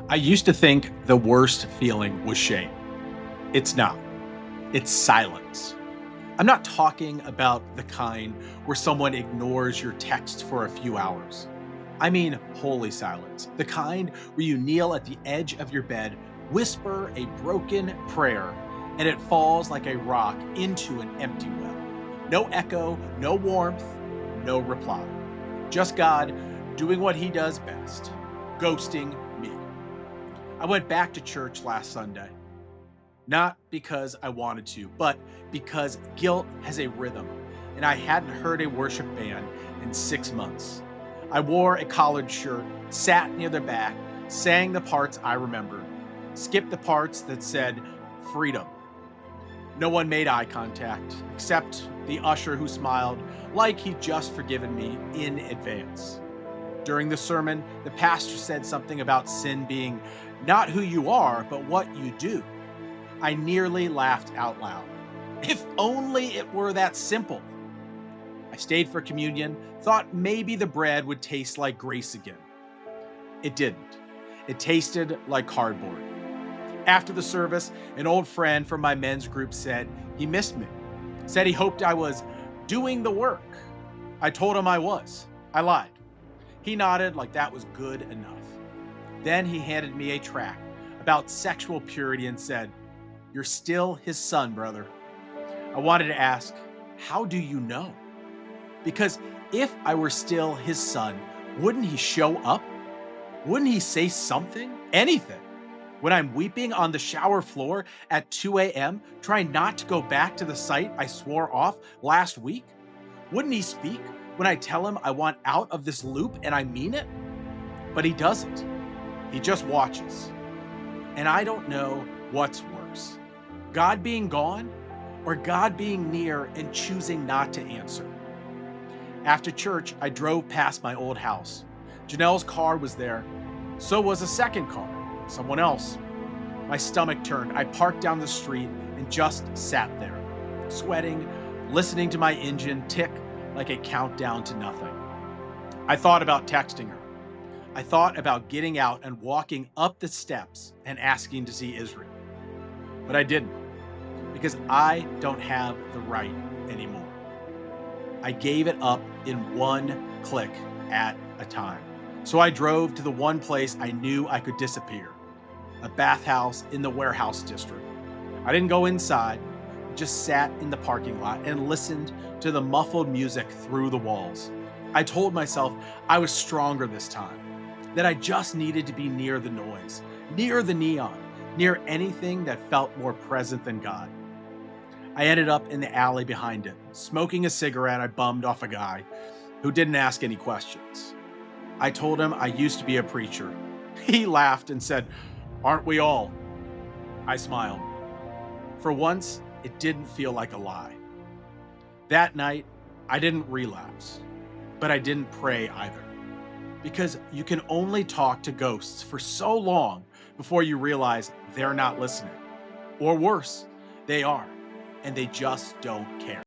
I used to think the worst feeling was shame. It's not. It's silence. I'm not talking about the kind where someone ignores your text for a few hours. I mean holy silence, the kind where you kneel at the edge of your bed, whisper a broken prayer, and it falls like a rock into an empty well. No echo, no warmth, no reply. Just God doing what he does best, ghosting me. I went back to church last Sunday, not because I wanted to, but because guilt has a rhythm, and I hadn't heard a worship band in 6 months. I wore a collared shirt, sat near the back, sang the parts I remembered, skipped the parts that said freedom. No one made eye contact, except the usher who smiled like he'd just forgiven me in advance. During the sermon, the pastor said something about sin being not who you are, but what you do. I nearly laughed out loud. If only it were that simple. I stayed for communion, thought maybe the bread would taste like grace again. It didn't. It tasted like cardboard. After the service, an old friend from my men's group said he missed me, said he hoped I was doing the work. I told him I was. I lied. He nodded like that was good enough. Then he handed me a tract about sexual purity and said, "You're still his son, brother." I wanted to ask, how do you know? Because if I were still his son, wouldn't he show up? Wouldn't he say something? Anything? When I'm weeping on the shower floor at 2 a.m., trying not to go back to the site I swore off last week? Wouldn't he speak when I tell him I want out of this loop and I mean it? But he doesn't. He just watches. And I don't know what's worse, God being gone or God being near and choosing not to answer. After church, I drove past my old house. Janelle's car was there. So was a second car, someone else. My stomach turned. I parked down the street and just sat there, sweating, listening to my engine tick like a countdown to nothing. I thought about texting her. I thought about getting out and walking up the steps and asking to see Israel. But I didn't, because I don't have the right anymore. I gave it up in one click at a time. So I drove to the one place I knew I could disappear, a bathhouse in the warehouse district. I didn't go inside, just sat in the parking lot and listened to the muffled music through the walls. I told myself I was stronger this time, that I just needed to be near the noise, near the neon, near anything that felt more present than God. I ended up in the alley behind it, smoking a cigarette I bummed off a guy who didn't ask any questions. I told him I used to be a preacher. He laughed and said, "Aren't we all?" I smiled. For once, it didn't feel like a lie. That night, I didn't relapse, but I didn't pray either. Because you can only talk to ghosts for so long before you realize they're not listening. Or worse, they are, and they just don't care.